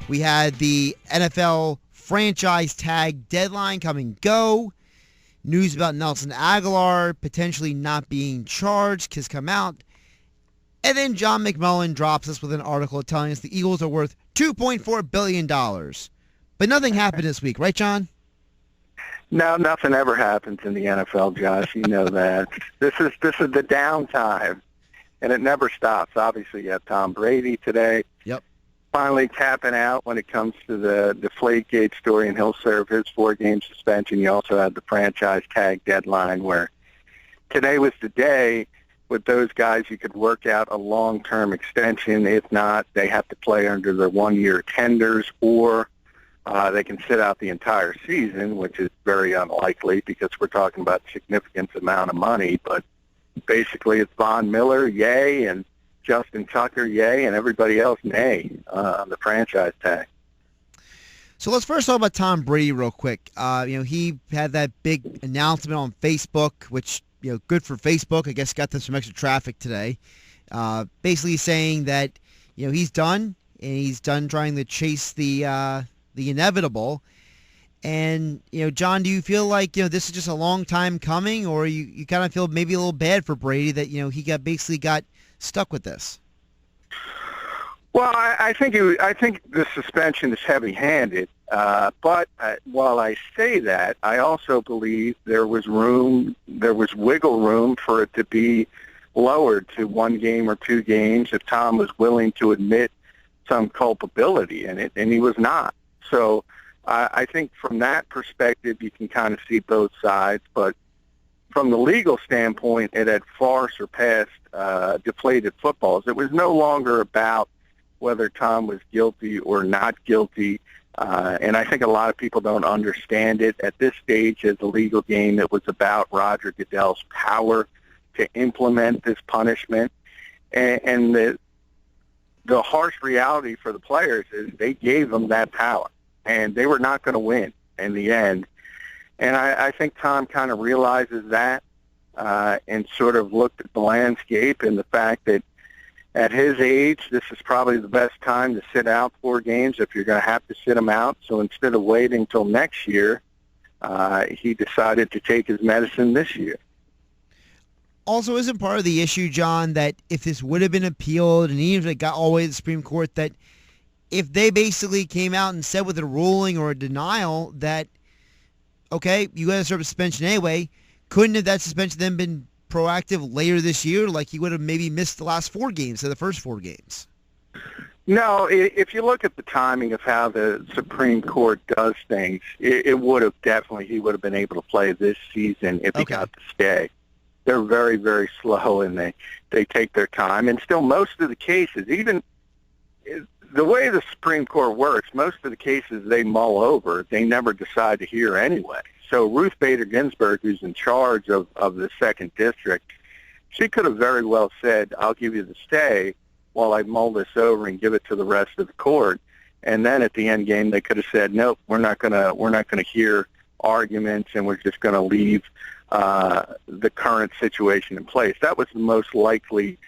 We had the NFL franchise tag deadline come and go. News about Nelson Agholor potentially not being charged has come out. And then John McMullen drops us with an article telling us the Eagles are worth $2.4 billion. But nothing happened this week, right, John? No, nothing ever happens in the NFL, Josh. You know that. This is the downtime, and it never stops. Obviously, you have Tom Brady today. Yep. Finally tapping out when it comes to the Deflategate story, and he'll serve his 4-game suspension. You also had the franchise tag deadline, where today was the day with those guys you could work out a long-term extension. If not, they have to play under their 1-year tenders, or they can sit out the entire season, which is very unlikely because we're talking about a significant amount of money. But basically it's Von Miller, yay, and Justin Tucker, yay, and everybody else, nay, on the franchise tag. So let's first talk about Tom Brady real quick. He had that big announcement on Facebook, which, good for Facebook. I guess got them some extra traffic today. Basically saying that, he's done, and he's done trying to chase the inevitable. And, John, do you feel like, this is just a long time coming, or you kind of feel maybe a little bad for Brady that, he got stuck with this? Well, I think the suspension is heavy-handed. But while I say that, I also believe there was wiggle room for it to be lowered to 1 game or 2 games if Tom was willing to admit some culpability in it, and he was not. So I think from that perspective, you can kind of see both sides. But from the legal standpoint, it had far surpassed deflated footballs. It was no longer about whether Tom was guilty or not guilty. And I think a lot of people don't understand it. At this stage as a legal game, it was about Roger Goodell's power to implement this punishment. And the harsh reality for the players is they gave them that power, and they were not going to win in the end. And I think Tom kind of realizes that and sort of looked at the landscape and the fact that at his age, this is probably the best time to sit out 4 games if you're going to have to sit him out. So instead of waiting until next year, he decided to take his medicine this year. Also, isn't part of the issue, John, that if this would have been appealed and even if it got all the way to the Supreme Court, that if they basically came out and said with a ruling or a denial that, okay, you got to serve a suspension anyway, couldn't have that suspension then been proactive later this year, like he would have maybe missed the last 4 games or the first 4 games? No, if you look at the timing of how the Supreme Court does things, it would have definitely, he would have been able to play this season if he got to stay. They're very, very slow, and they take their time. And still, most of the cases, even the way the Supreme Court works, most of the cases they mull over. They never decide to hear anyway. So Ruth Bader Ginsburg, who's in charge of the 2nd District, she could have very well said, I'll give you the stay while I mull this over and give it to the rest of the court. And then at the end game, they could have said, nope, we're not gonna hear arguments, and we're just going to leave the current situation in place. That was the most likely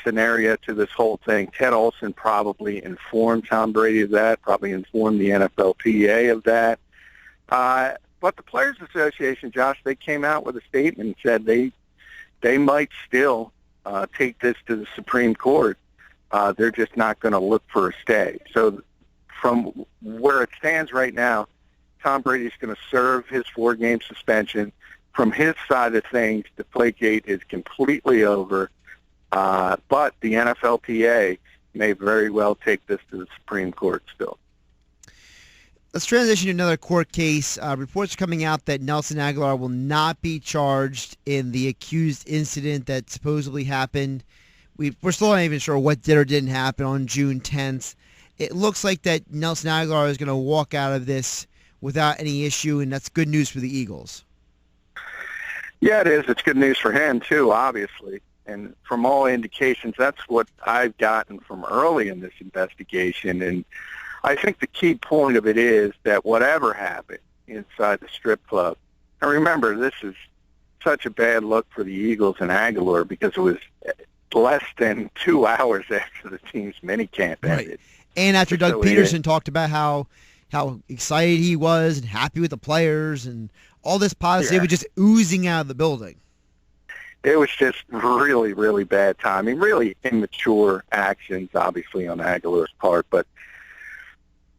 scenario to this whole thing. Ted Olson probably informed Tom Brady of that, probably informed the NFLPA of that. But the Players Association, Josh, they came out with a statement and said they might still take this to the Supreme Court. They're just not going to look for a stay. So from where it stands right now, Tom Brady's going to serve his 4-game suspension. From his side of things, Deflategate is completely over. But the NFLPA may very well take this to the Supreme Court still. Let's transition to another court case. Reports are coming out that Nelson Agholor will not be charged in the accused incident that supposedly happened. We're still not even sure what did or didn't happen on June 10th. It looks like that Nelson Agholor is going to walk out of this without any issue, and that's good news for the Eagles. Yeah, it is. It's good news for him, too, obviously. And from all indications, that's what I've gotten from early in this investigation. And I think the key point of it is that whatever happened inside the strip club, and remember, this is such a bad look for the Eagles and Agholor because it was less than 2 hours after the team's minicamp ended. Right. And after Doug So Peterson talked about how excited he was and happy with the players and all this positivity was just oozing out of the building. It was just really, really bad timing, really immature actions, obviously, on Agholor's part. But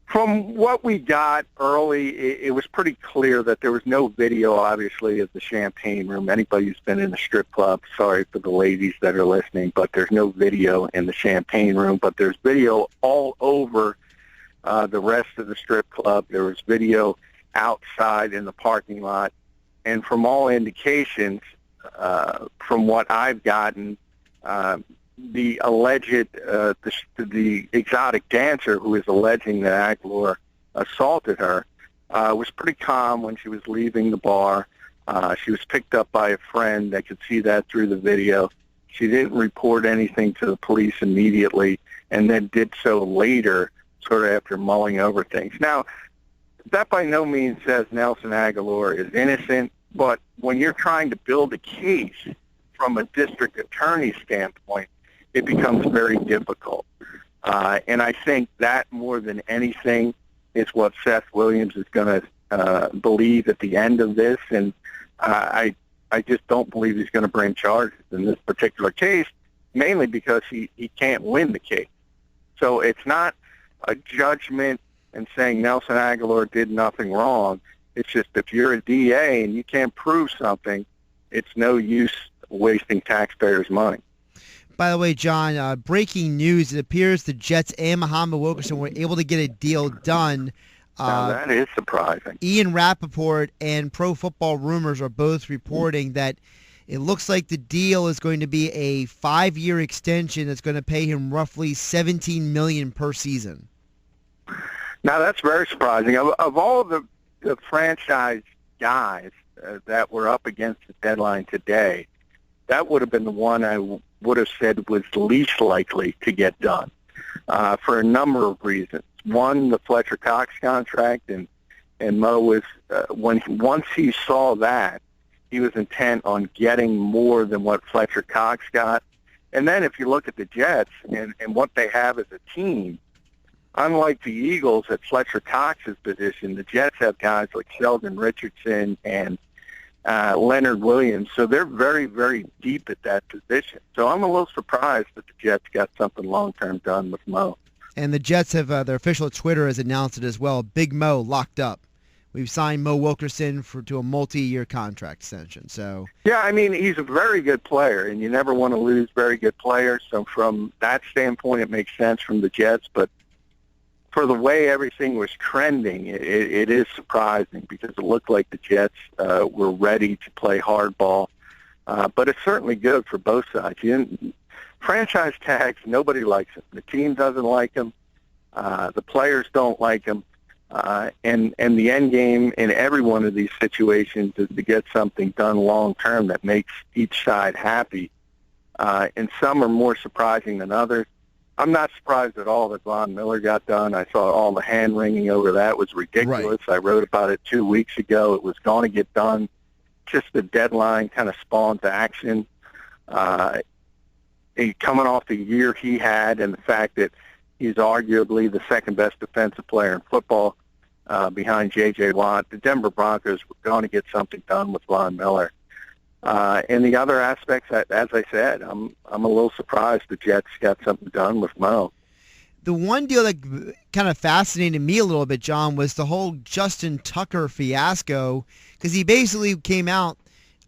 from what we got early, it was pretty clear that there was no video, obviously, of the champagne room. Anybody who's been in the strip club, sorry for the ladies that are listening, but there's no video in the champagne room. But there's video all over the rest of the strip club. There was video outside in the parking lot. And from all indications, from what I've gotten, the alleged, the exotic dancer who is alleging that Agholor assaulted her was pretty calm when she was leaving the bar. She was picked up by a friend that could see that through the video. She didn't report anything to the police immediately and then did so later, sort of after mulling over things. Now, that by no means says Nelson Agholor is innocent, but when you're trying to build a case from a district attorney standpoint, it becomes very difficult. And I think that more than anything is what Seth Williams is going to believe at the end of this. And I just don't believe he's going to bring charges in this particular case, mainly because he can't win the case. So it's not a judgment and saying Nelson Agholor did nothing wrong. It's just if you're a DA and you can't prove something, it's no use wasting taxpayers' money. By the way, John, breaking news, it appears the Jets and Muhammad Wilkerson were able to get a deal done. Now, that is surprising. Ian Rappaport and Pro Football Rumors are both reporting that it looks like the deal is going to be a 5-year extension that's going to pay him roughly $17 million per season. Now, that's very surprising. Of all the franchise guys that were up against the deadline today, that would have been the one I would have said was least likely to get done for a number of reasons. One, the Fletcher Cox contract, and Mo was once he saw that, he was intent on getting more than what Fletcher Cox got. And then if you look at the Jets and what they have as a team, unlike the Eagles at Fletcher Cox's position, the Jets have guys like Sheldon Richardson and Leonard Williams, so they're very, very deep at that position. So I'm a little surprised that the Jets got something long-term done with Mo. And the Jets have, their official Twitter has announced it as well, Big Mo locked up. We've signed Mo Wilkerson to a multi-year contract extension. So yeah, I mean, he's a very good player, and you never want to lose very good players. So from that standpoint, it makes sense from the Jets, but for the way everything was trending, it is surprising because it looked like the Jets were ready to play hardball. But it's certainly good for both sides. Franchise tags, nobody likes them. The team doesn't like them. The players don't like them. And the end game in every one of these situations is to get something done long-term that makes each side happy. And some are more surprising than others. I'm not surprised at all that Von Miller got done. I saw all the hand-wringing over that was ridiculous. Right. I wrote about it 2 weeks ago. It was going to get done. Just the deadline kind of spawned action. Coming off the year he had and the fact that he's arguably the second-best defensive player in football behind J.J. Watt, the Denver Broncos were going to get something done with Von Miller. And the other aspects, as I said, I'm a little surprised the Jets got something done with Mo. The one deal that kind of fascinated me a little bit, John, was the whole Justin Tucker fiasco, because he basically came out.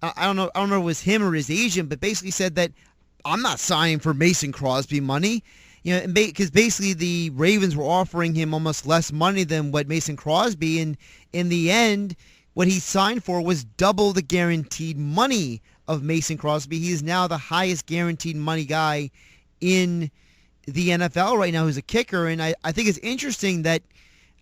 I don't know if it was him or his agent, but basically said that I'm not signing for Mason Crosby money. Because basically the Ravens were offering him almost less money than what Mason Crosby, and in the end, what he signed for was double the guaranteed money of Mason Crosby. He is now the highest guaranteed money guy in the NFL right now who's a kicker. And I think it's interesting that,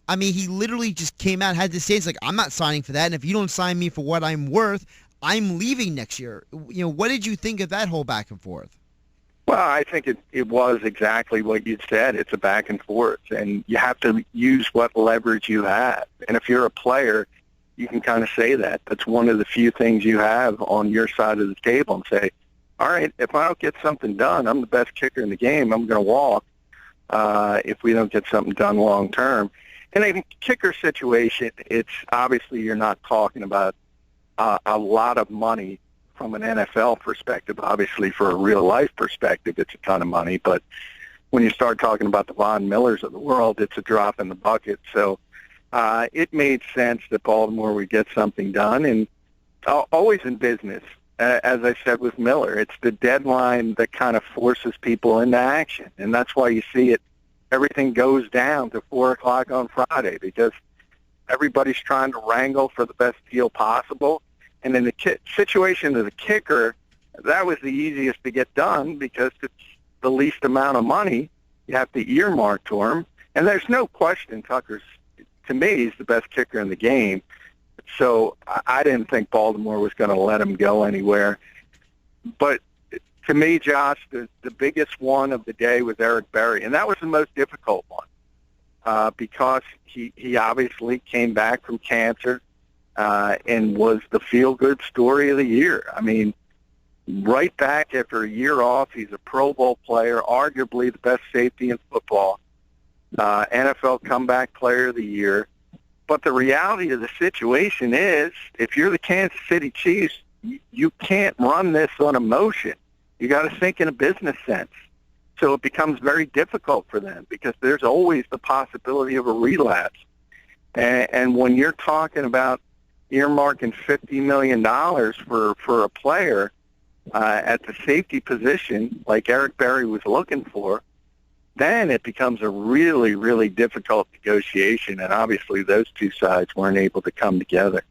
I mean, he literally just came out and had to say, it's like, I'm not signing for that. And if you don't sign me for what I'm worth, I'm leaving next year. What did you think of that whole back and forth? Well, I think it was exactly what you said. It's a back and forth. And you have to use what leverage you have. And if you're a player, you can kind of say that. That's one of the few things you have on your side of the table and say, all right, if I don't get something done, I'm the best kicker in the game, I'm going to walk. if we don't get something done long term. In a kicker situation, it's obviously you're not talking about a lot of money from an NFL perspective. Obviously, for a real-life perspective, it's a ton of money. But when you start talking about the Von Millers of the world, it's a drop in the bucket. So it made sense that Baltimore would get something done. And always in business, as I said with Miller, it's the deadline that kind of forces people into action. And that's why you see it. Everything goes down to 4 o'clock on Friday because everybody's trying to wrangle for the best deal possible. And in the situation of the kicker, that was the easiest to get done because it's the least amount of money you have to earmark to him. And there's no question Tucker's, to me, he's the best kicker in the game. So I didn't think Baltimore was going to let him go anywhere. But to me, Josh, the biggest one of the day was Eric Berry, and that was the most difficult one because he obviously came back from cancer and was the feel-good story of the year. I mean, right back after a year off, he's a Pro Bowl player, arguably the best safety in football, NFL Comeback Player of the Year. But the reality of the situation is, if you're the Kansas City Chiefs, you can't run this on emotion. You got to think in a business sense. So it becomes very difficult for them because there's always the possibility of a relapse. And when you're talking about earmarking $50 million for a player at the safety position like Eric Berry was looking for, then it becomes a really, really difficult negotiation. And obviously those two sides weren't able to come together.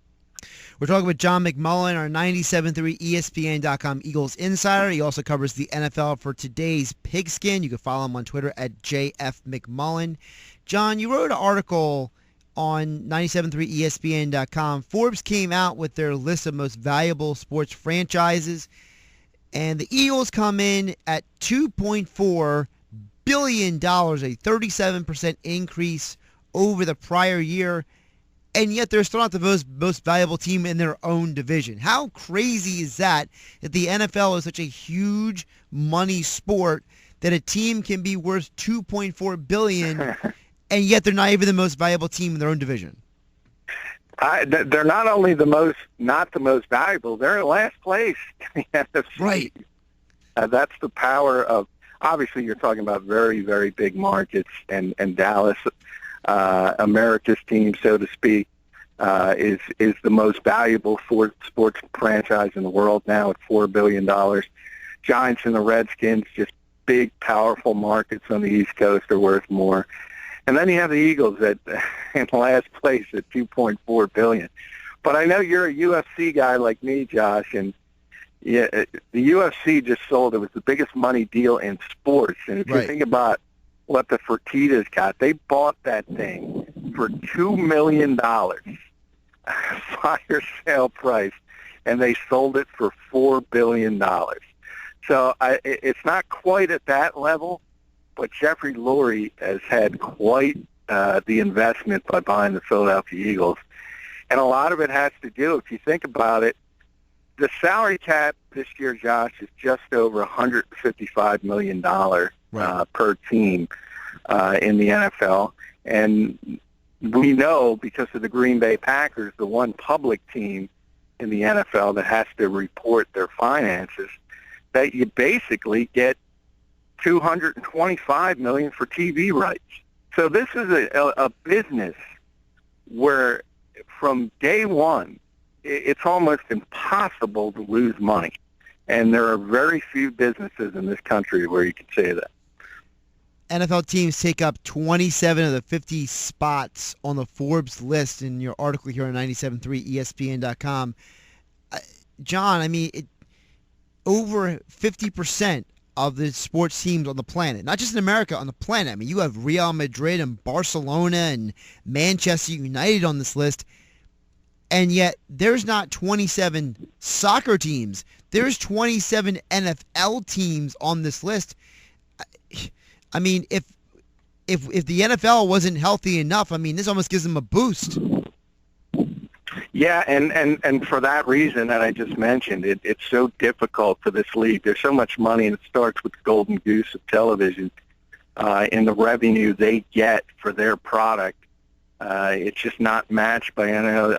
We're talking with John McMullen, our 97.3 ESPN.com Eagles insider. He also covers the NFL for today's Pigskin. You can follow him on Twitter at JFMcMullen. John, you wrote an article on 97.3 ESPN.com. Forbes came out with their list of most valuable sports franchises, and the Eagles come in at $2.4 billion, a 37% increase over the prior year. And yet they're still not the most valuable team in their own division. How crazy is that the NFL is such a huge money sport that a team can be worth $2.4 billion and yet they're not even the most valuable team in their own division? They're not only not the most valuable, they're in last place in the NFC. Right. That's the power of, obviously you're talking about very, very big markets, and Dallas, America's team, so to speak, is the most valuable sports franchise in the world now at $4 billion. Giants and the Redskins, just big, powerful markets on the East Coast, are worth more. And then you have the Eagles in last place at $2.4 billion. But I know you're a UFC guy like me, Josh, and yeah, the UFC just sold. It was the biggest money deal in sports. And if you think about what the Fertittas got, they bought that thing for $2 million, fire sale price, and they sold it for $4 billion. So it's not quite at that level, but Jeffrey Lurie has had quite the investment by buying the Philadelphia Eagles. And a lot of it has to do, if you think about it, the salary cap this year, Josh, is just over $155 million per team in the NFL. And we know, because of the Green Bay Packers, the one public team in the NFL that has to report their finances, that you basically get $225 million for TV rights. So this is a business where from day one, it's almost impossible to lose money. And there are very few businesses in this country where you can say that. NFL teams take up 27 of the 50 spots on the Forbes list in your article here on 97.3 ESPN.com. John, I mean, over 50% of the sports teams on the planet, not just in America, on the planet. I mean, you have Real Madrid and Barcelona and Manchester United on this list, and yet there's not 27 soccer teams. There's 27 NFL teams on this list. I mean, if the NFL wasn't healthy enough, I mean, this almost gives them a boost. Yeah, and for that reason that I just mentioned, it's so difficult for this league. There's so much money, and it starts with the golden goose of television. in the revenue they get for their product. It's just not matched by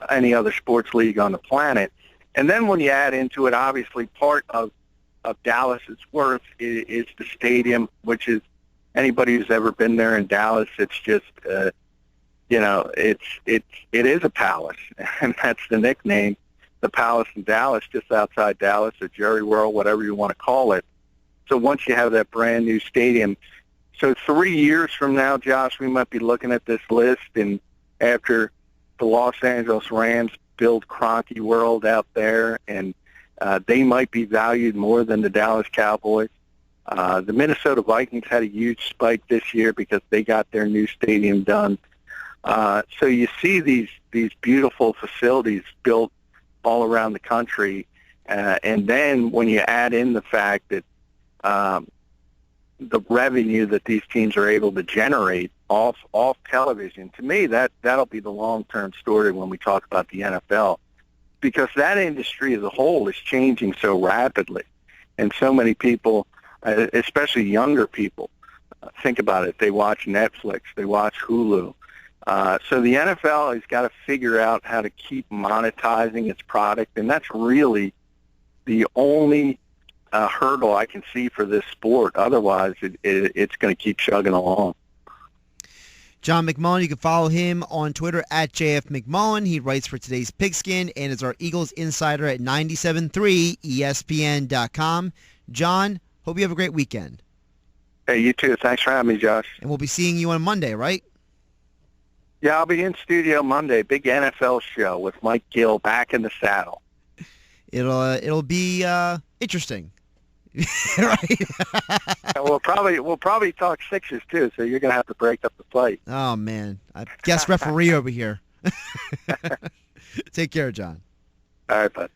any other sports league on the planet. And then when you add into it, obviously part of Dallas's worth is the stadium, which is anybody who's ever been there in Dallas. It's just, it is a palace, and that's the nickname, the Palace in Dallas, just outside Dallas, or Jerry World, whatever you want to call it. So once you have that brand new stadium, so 3 years from now, Josh, we might be looking at this list, and after the Los Angeles Rams build Kroenke World out there, and they might be valued more than the Dallas Cowboys. The Minnesota Vikings had a huge spike this year because they got their new stadium done. So you see these beautiful facilities built all around the country, and then when you add in the fact that the revenue that these teams are able to generate off television, to me that'll be the long-term story when we talk about the NFL, because that industry as a whole is changing so rapidly, and so many people, especially younger people, think about it. They watch Netflix, they watch Hulu. So the NFL has got to figure out how to keep monetizing its product, and that's really the only hurdle I can see for this sport. Otherwise, it's going to keep chugging along. John McMullen, you can follow him on Twitter at JFMcMullen. He writes for today's Pigskin and is our Eagles insider at 97.3 ESPN.com. John, hope you have a great weekend. Hey, you too. Thanks for having me, Josh. And we'll be seeing you on Monday, right? Yeah, I'll be in studio Monday. Big NFL show with Mike Gill back in the saddle. It'll be interesting. Right? We'll probably talk Sixers too, so you're gonna have to break up the fight. Oh man, I guess referee over here. Take care, John. All right, bud.